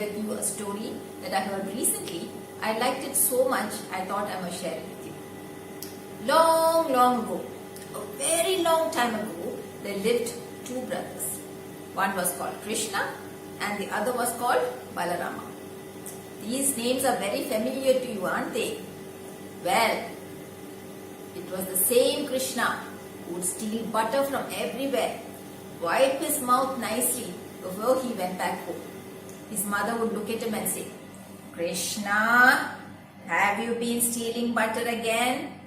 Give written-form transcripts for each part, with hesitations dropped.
with you a story that I heard recently. I liked it so much, I thought I must share it with you. Long, long ago, a very long time ago, there lived two brothers. One was called Krishna and the other was called Balarama. These names are very familiar to you, aren't they? Well, it was the same Krishna who would steal butter from everywhere, wipe his mouth nicely before he went back home. His mother would look at him and say, "Krishna, have you been stealing butter again?"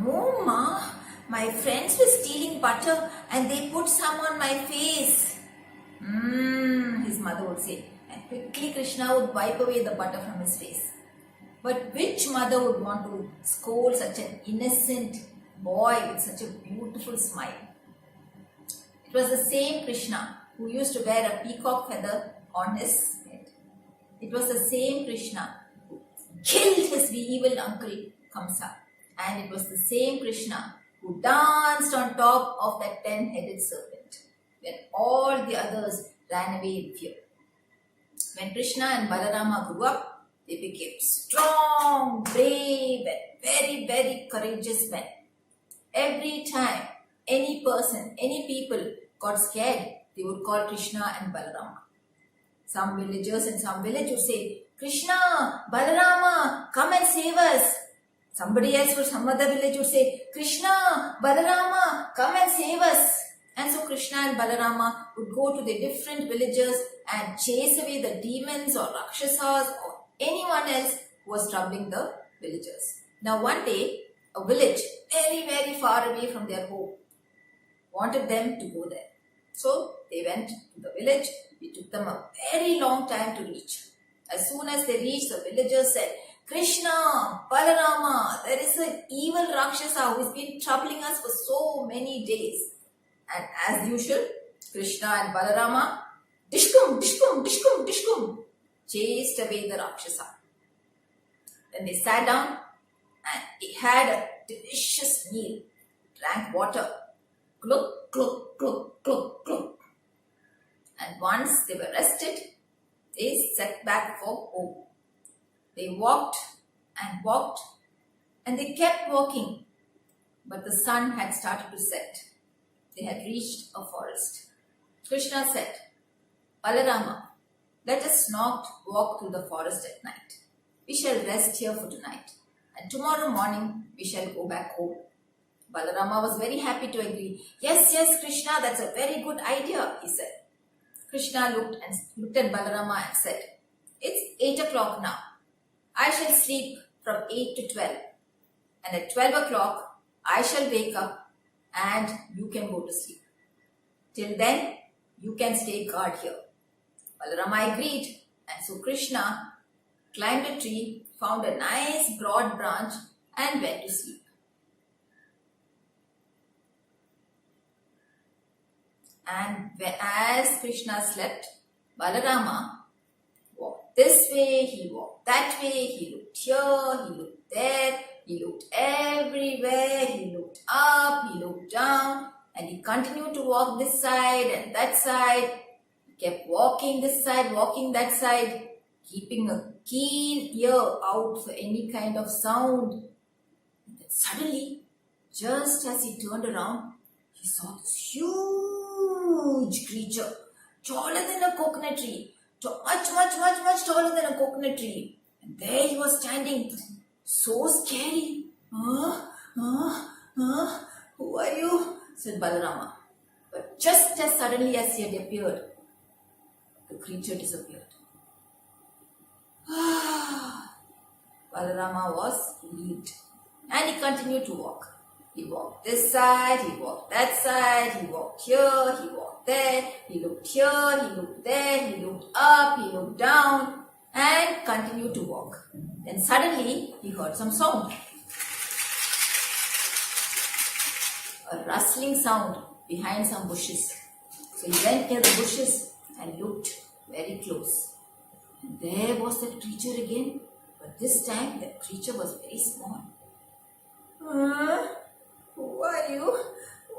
"No, Ma. My friends were stealing butter and they put some on my face." His mother would say, and quickly Krishna would wipe away the butter from his face. But which mother would want to scold such an innocent boy with such a beautiful smile? It was the same Krishna who used to wear a peacock feather on his head. It was the same Krishna who killed his evil uncle Kamsa. And it was the same Krishna who danced on top of that 10-headed serpent when all the others ran away in fear. When Krishna and Balarama grew up, they became strong, brave, and very, very courageous men. Every time any person, any people got scared, they would call Krishna and Balarama. Some villagers in some village would say, "Krishna, Balarama, come and save us." Somebody else from some other village would say, "Krishna, Balarama, come and save us." And so Krishna and Balarama would go to the different villages and chase away the demons or Rakshasas or anyone else who was troubling the villagers. Now one day, a village very, very far away from their home wanted them to go there. So they went to the village. It took them a very long time to reach. As soon as they reached, the villagers said, "Krishna, Balarama, there is an evil Rakshasa who has been troubling us for so many days." And as usual, Krishna and Balarama, dishkum, dishkum, dishkum, dishkum, chased away the Rakshasa. Then they sat down and they had a delicious meal, drank water, glug, glug, glug, glug, glug. And once they were rested, they set back for home. They walked and they kept walking, but the sun had started to set. They had reached a forest. Krishna said, "Balarama, let us not walk through the forest at night. We shall rest here for tonight, and tomorrow morning we shall go back home." Balarama was very happy to agree. Yes, Krishna, that's a very good idea," he said. Krishna looked at Balarama and said, "It's 8 o'clock now. I shall sleep from 8 to 12. And at 12 o'clock, I shall wake up and you can go to sleep. Till then, you can stay guard here." Balarama agreed. And so Krishna climbed a tree, found a nice broad branch and went to sleep. And as Krishna slept, Balarama walked this way, he walked that way, he looked here, he looked there, he looked everywhere, he looked up, he looked down, and he continued to walk this side and that side. He kept walking this side, walking that side, keeping a keen ear out for any kind of sound. And then suddenly, just as he turned around, he saw this huge creature, taller than a coconut tree, much taller than a coconut tree. And there he was standing, so scary. "Who are you?" said Balarama. But just as suddenly as he had appeared, the creature disappeared. Balarama was relieved and he continued to walk. He walked this side, he walked that side, he walked here, he walked there, he looked here, he looked there, he looked up, he looked down, and continued to walk. Then suddenly he heard some sound. A rustling sound behind some bushes. So he went near the bushes and looked very close. And there was that creature again, but this time that creature was very small. "Who are you?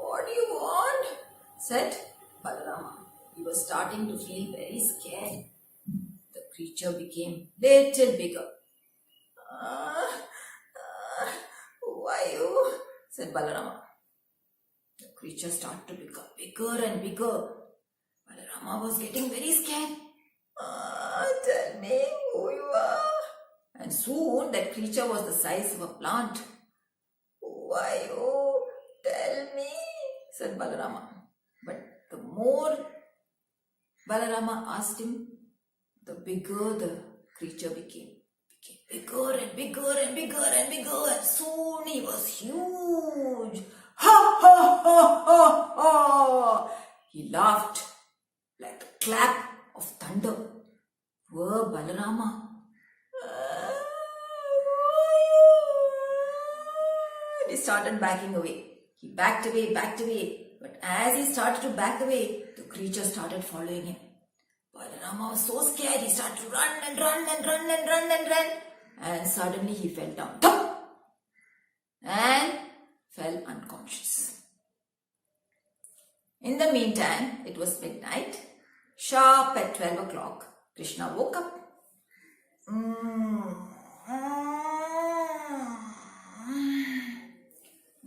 What do you want?" said Balarama. He was starting to feel very scared. The creature became little bigger. Who are you? Said Balarama. The creature started to become bigger and bigger. Balarama was getting very scared. Tell me who you are. And soon that creature was the size of a plant. Who are you? Tell me, said Balarama. But the more Balarama asked him, the bigger the creature became. Bigger and bigger and bigger and bigger, and soon he was huge. Ha ha ha ha ha! He laughed like the clap of thunder. Poor Balarama. He started backing away. He backed away, but as he started to back away, the creature started following him. Balarama was so scared, he started to run and run and run and run and run, and suddenly he fell down. Thump! And fell unconscious. In the meantime, it was midnight. Sharp at 12 o'clock, Krishna woke up.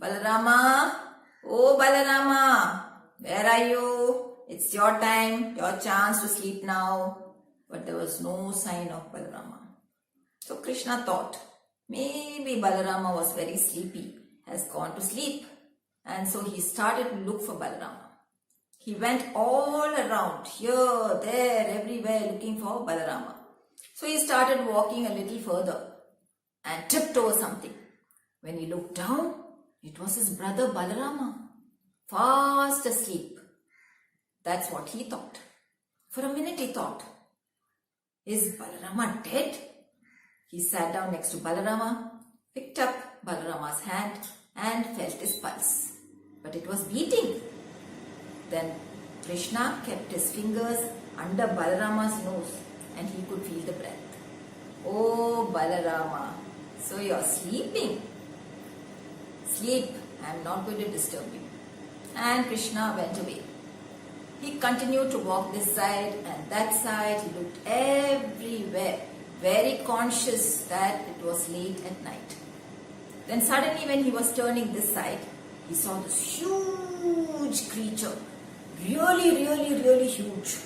Balarama, oh Balarama, where are you? It's your time, your chance to sleep now. But there was no sign of Balarama. So Krishna thought, maybe Balarama was very sleepy, has gone to sleep. And so he started to look for Balarama. He went all around, here, there, everywhere, looking for Balarama. So he started walking a little further and tripped over something. When he looked down, it was his brother Balarama, fast asleep. That's what he thought. For a minute he thought, is Balarama dead? He sat down next to Balarama, picked up Balarama's hand and felt his pulse. But it was beating. Then Krishna kept his fingers under Balarama's nose and he could feel the breath. Oh Balarama, so you're sleeping. Sleep, I am not going to disturb you. And Krishna went away. He continued to walk this side and that side. He looked everywhere, very conscious that it was late at night. Then suddenly when he was turning this side, he saw this huge creature, really huge.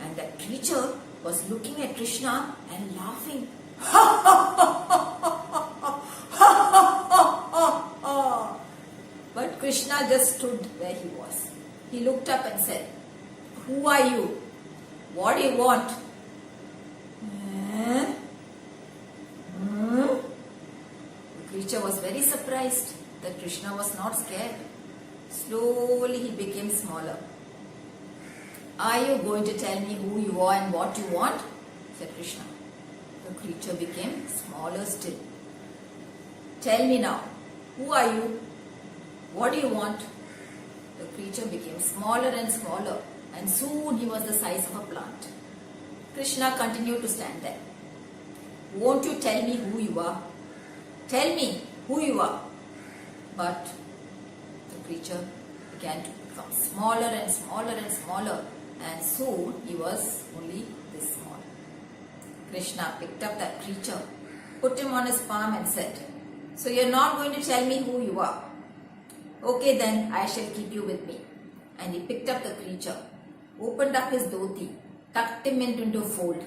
And that creature was looking at Krishna and laughing. But Krishna just stood where he was. He looked up and said, who are you? What do you want? The creature was very surprised that Krishna was not scared. Slowly he became smaller. Are you going to tell me who you are and what you want? Said Krishna. The creature became smaller still. Tell me now, who are you? What do you want? The creature became smaller and smaller, and soon he was the size of a plant. Krishna continued to stand there. Won't you tell me who you are? Tell me who you are. But the creature began to become smaller and smaller and smaller, and soon he was only this small. Krishna picked up that creature, put him on his palm and said, so you're not going to tell me who you are? Okay then, I shall keep you with me. And he picked up the creature, opened up his dhoti, tucked him into a fold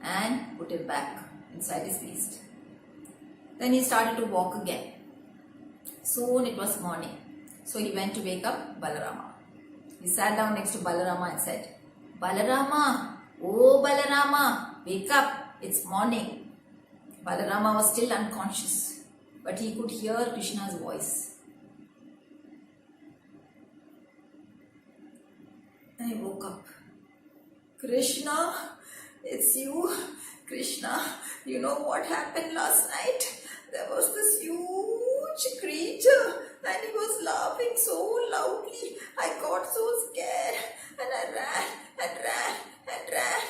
and put it back inside his waist. Then he started to walk again. Soon it was morning. So he went to wake up Balarama. He sat down next to Balarama and said, Balarama, oh Balarama, wake up, it's morning. Balarama was still unconscious, but he could hear Krishna's voice. I woke up. Krishna, it's you. Krishna, you know what happened last night? There was this huge creature and he was laughing so loudly. I got so scared and I ran and ran and ran.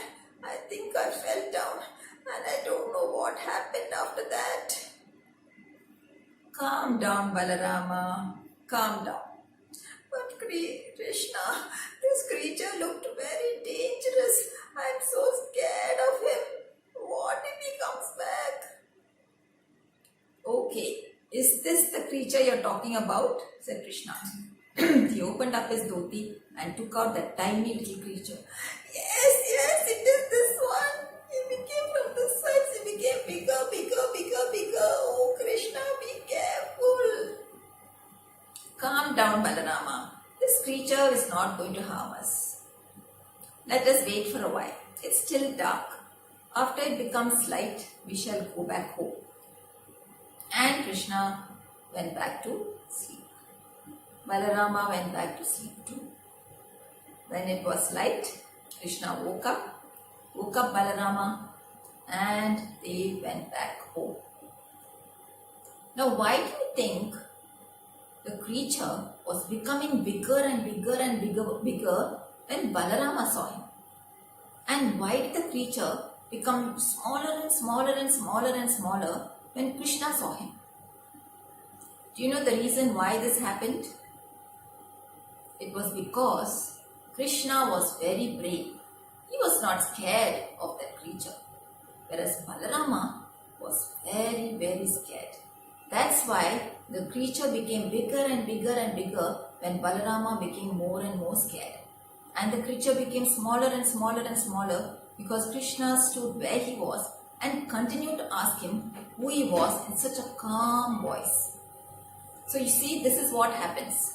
I think I fell down and I don't know what happened after that. Calm down, Balarama. Calm down. But Krishna, this creature looked very dangerous. I'm so scared of him. Is this the creature you're talking about? Said Krishna. He opened up his dhoti and took out that tiny little creature. Yes, it is this one. He became from the sides, he became bigger. Oh, Krishna, be careful. Calm down, Balarama. This creature is not going to harm us. Let us wait for a while. It's still dark. After it becomes light, we shall go back home. And Krishna went back to sleep. Balarama went back to sleep too. When it was light, Krishna woke up Balarama, and they went back home. Now, why do you think the creature was becoming bigger when Balarama saw him? And why did the creature become smaller when Krishna saw him? Do you know the reason why this happened? It was because Krishna was very brave. He was not scared of that creature. Whereas Balarama was very scared. That's why the creature became bigger and bigger when Balarama became more and more scared. And the creature became smaller and smaller because Krishna stood where he was and continued to ask him who he was in such a calm voice. So you see, this is what happens.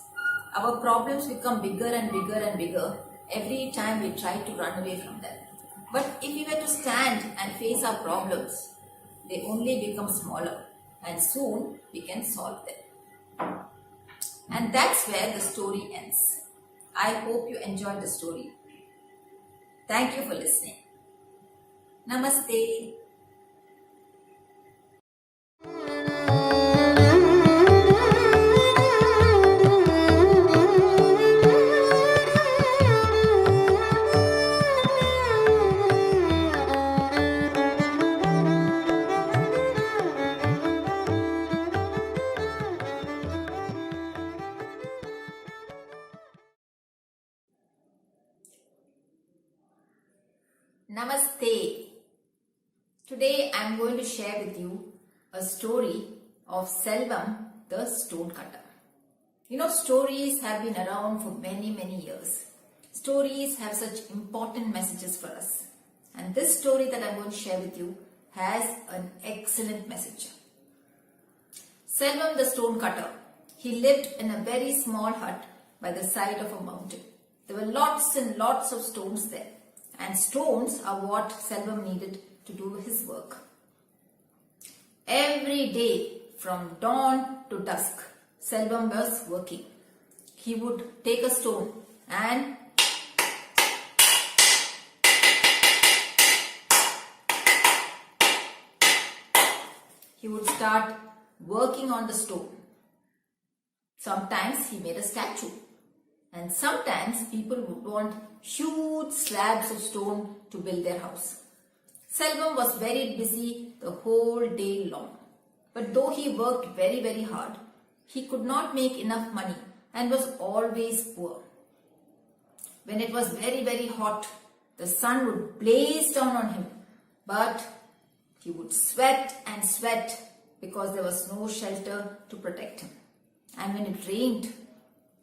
Our problems become bigger and bigger every time we try to run away from them. But if we were to stand and face our problems, they only become smaller and soon we can solve them. And that's where the story ends. I hope you enjoyed the story. Thank you for listening. Namaste. Namaste. Today I am going to share with you a story of Selvam the stonecutter. You know, stories have been around for many years. Stories have such important messages for us. And this story that I am going to share with you has an excellent message. Selvam the stonecutter, he lived in a very small hut by the side of a mountain. There were lots and lots of stones there. And stones are what Selvam needed to do his work. Every day from dawn to dusk, Selvam was working. He would take a stone and he would start working on the stone. Sometimes he made a statue. And sometimes people would want huge slabs of stone to build their house. Selvam was very busy the whole day long. But though he worked very hard, he could not make enough money and was always poor. When it was very hot, the sun would blaze down on him. But he would sweat and sweat because there was no shelter to protect him. And when it rained,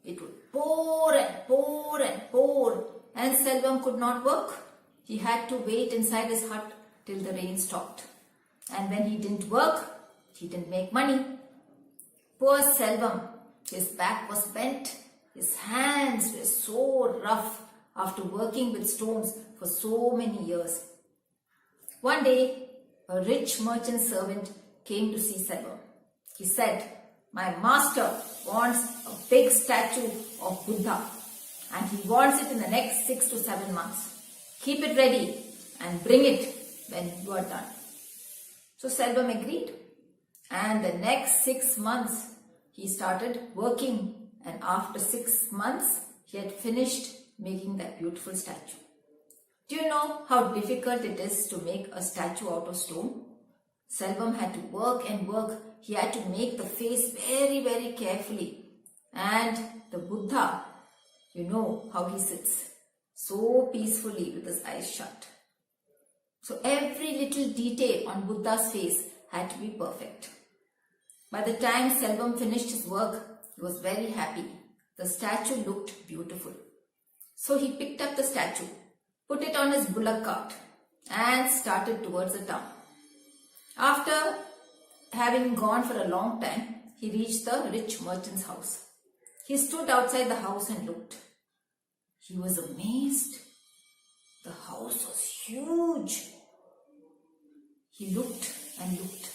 it would pour and Selvam could not work. He had to wait inside his hut till the rain stopped. And when he didn't work, he didn't make money. Poor Selvam, his back was bent. His hands were so rough after working with stones for so many years. One day, a rich merchant servant came to see Selvam. He said, "My master wants a big statue of Buddha and he wants it in the next 6 to 7 months. Keep it ready and bring it when you are done." So Selvam agreed, and the next 6 months he started working, and after 6 months he had finished making that beautiful statue. Do you know how difficult it is to make a statue out of stone? Selvam had to work and work. He had to make the face very carefully. And the Buddha, you know how he sits, so peacefully with his eyes shut. So every little detail on Buddha's face had to be perfect. By the time Selvam finished his work, he was very happy. The statue looked beautiful. So he picked up the statue, put it on his bullock cart and started towards the town. After having gone for a long time, he reached the rich merchant's house. He stood outside the house and looked. He was amazed. The house was huge. He looked and looked.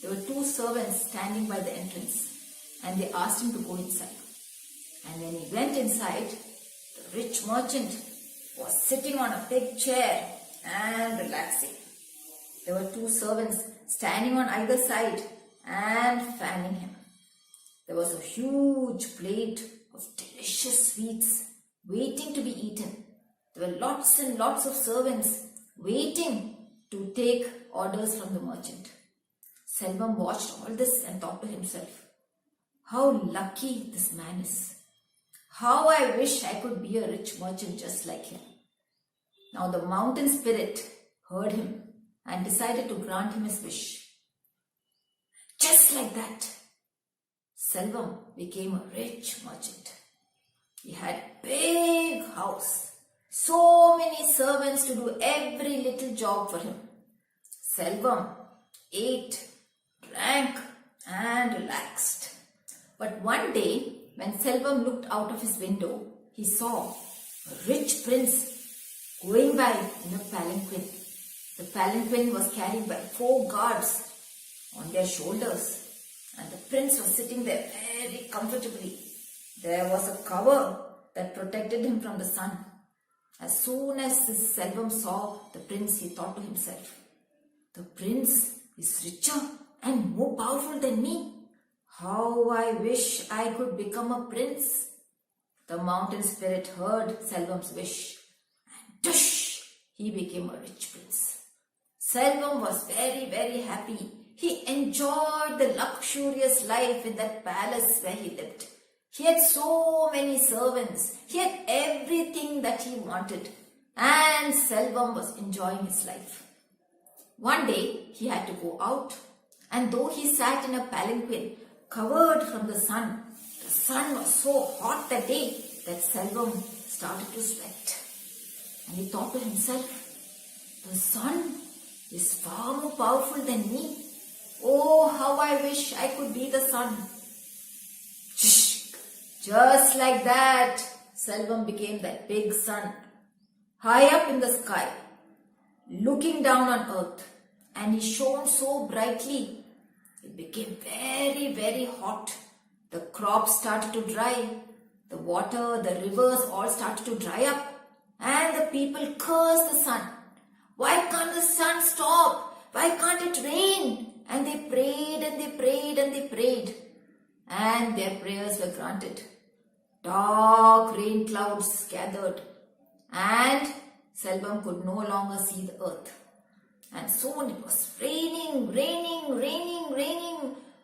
There were two servants standing by the entrance and they asked him to go inside. And when he went inside, the rich merchant was sitting on a big chair and relaxing. There were two servants standing on either side and fanning him. There was a huge plate of delicious sweets waiting to be eaten. There were lots and lots of servants waiting to take orders from the merchant. Selvam watched all this and thought to himself, how lucky this man is. How I wish I could be a rich merchant just like him. Now the mountain spirit heard him and decided to grant him his wish. Just like that, Selvam became a rich merchant. He had a big house, so many servants to do every little job for him. Selvam ate, drank and relaxed. But one day, when Selvam looked out of his window, he saw a rich prince going by in a palanquin. The palanquin was carried by 4 guards on their shoulders, and the prince was sitting there very comfortably. There was a cover that protected him from the sun. As soon as this Selvam saw the prince, he thought to himself, the prince is richer and more powerful than me. How I wish I could become a prince. The mountain spirit heard Selvam's wish and tush, he became a rich prince. Selvam was very, very happy. He enjoyed the luxurious life in that palace where he lived. He had so many servants. He had everything that he wanted. And Selvam was enjoying his life. One day, he had to go out. And though he sat in a palanquin, covered from the sun was so hot that day that Selvam started to sweat. And he thought to himself, the sun is far more powerful than me. Oh, how I wish I could be the sun. Just like that, Selvam became that big sun, high up in the sky, looking down on earth, and he shone so brightly. It became very, very hot. The crops started to dry. The water, the rivers all started to dry up. And the people cursed the sun. Why can't the sun stop? Why can't it rain? And they prayed and they prayed and they prayed. And their prayers were granted. Dark rain clouds gathered. And Selvam could no longer see the earth. And soon it was raining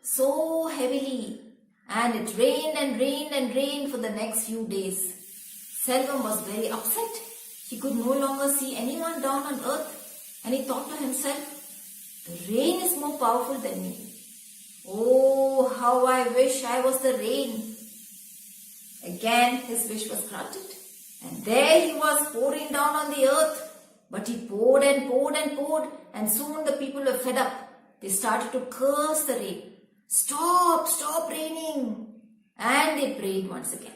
so heavily. And it rained and rained and rained for the next few days. Selvam was very upset. He could no longer see anyone down on earth. And he thought to himself, the rain is more powerful than me. Oh, how I wish I was the rain. Again his wish was granted. And there he was pouring down on the earth. But he poured and poured and poured, and soon the people were fed up. They started to curse the rain. Stop raining. And they prayed once again.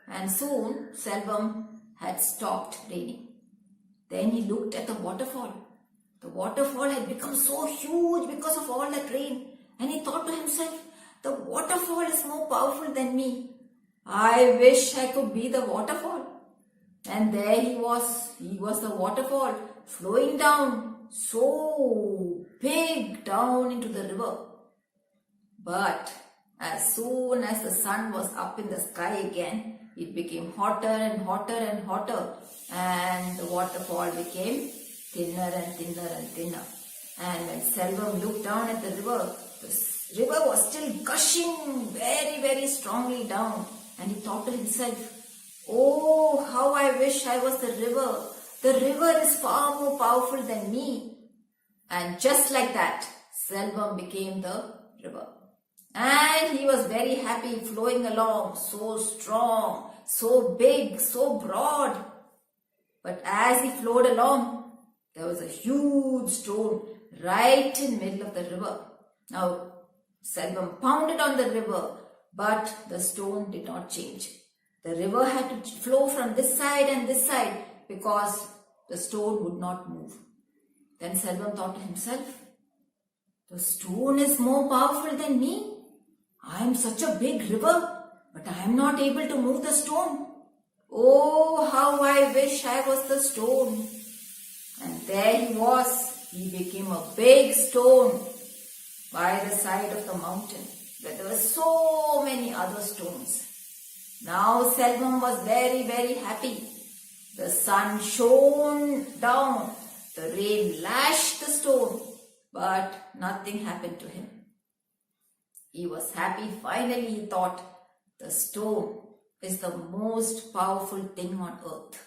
And soon Selvam had stopped raining. Then he looked at the waterfall. The waterfall had become so huge because of all that rain. And he thought to himself, the waterfall is more powerful than me. I wish I could be the waterfall. And there he was the waterfall flowing down so big down into the river. But as soon as the sun was up in the sky again, it became hotter and hotter and hotter, and the waterfall became thinner and thinner and thinner. And when Selvam looked down at the river was still gushing very, very strongly down, and he thought to himself, oh, how I wish I was the river. The river is far more powerful than me. And just like that, Selvam became the river. And he was very happy flowing along, so strong, so big, so broad. But as he flowed along, there was a huge stone right in the middle of the river. Now, Selvam pounded on the river, but the stone did not change. The river had to flow from this side and this side because the stone would not move. Then Selvam thought to himself, the stone is more powerful than me. I am such a big river, but I am not able to move the stone. Oh, how I wish I was the stone. And there he was. He became a big stone by the side of the mountain where there were so many other stones. Now Selvam was very, very happy. The sun shone down. The rain lashed the stone, but nothing happened to him. He was happy. Finally, he thought, the stone is the most powerful thing on earth.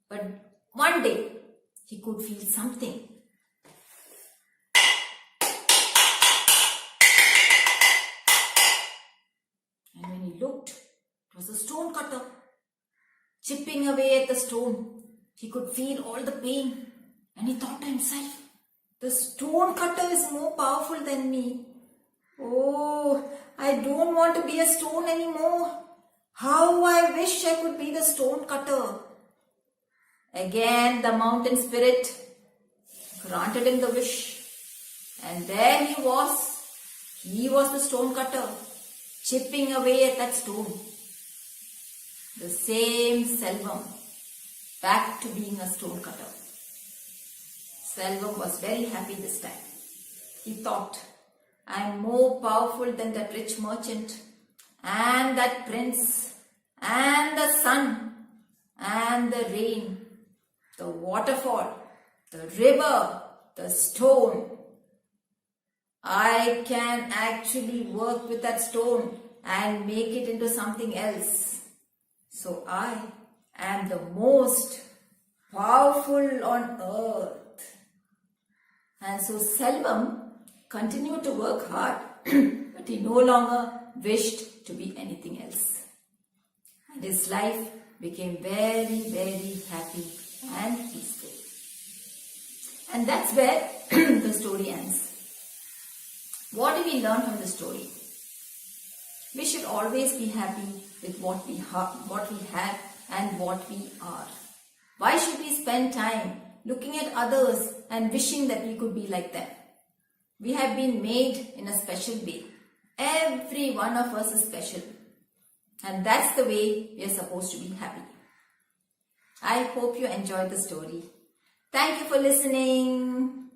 But one day, he could feel something. And when he looked, it was a stone cutter chipping away at the stone. He could feel all the pain. And he thought to himself, the stone cutter is more powerful than me. Oh, I don't want to be a stone anymore. How I wish I could be the stone cutter. Again, the mountain spirit granted him the wish. And there he was. He was the stone cutter, chipping away at that stone. The same Selvam, back to being a stone cutter. Selvam was very happy this time. He thought, I am more powerful than that rich merchant and that prince and the sun and the rain, the waterfall, the river, the stone. I can actually work with that stone and make it into something else. So I am the most powerful on earth. And so Selvam continued to work hard, but he no longer wished to be anything else. And his life became very, very happy and peaceful. And that's where the story ends. What do we learn from the story? We should always be happy with what we have and what we are. Why should we spend time looking at others and wishing that we could be like them? We have been made in a special way. Every one of us is special. And that's the way we are supposed to be happy. I hope you enjoyed the story. Thank you for listening.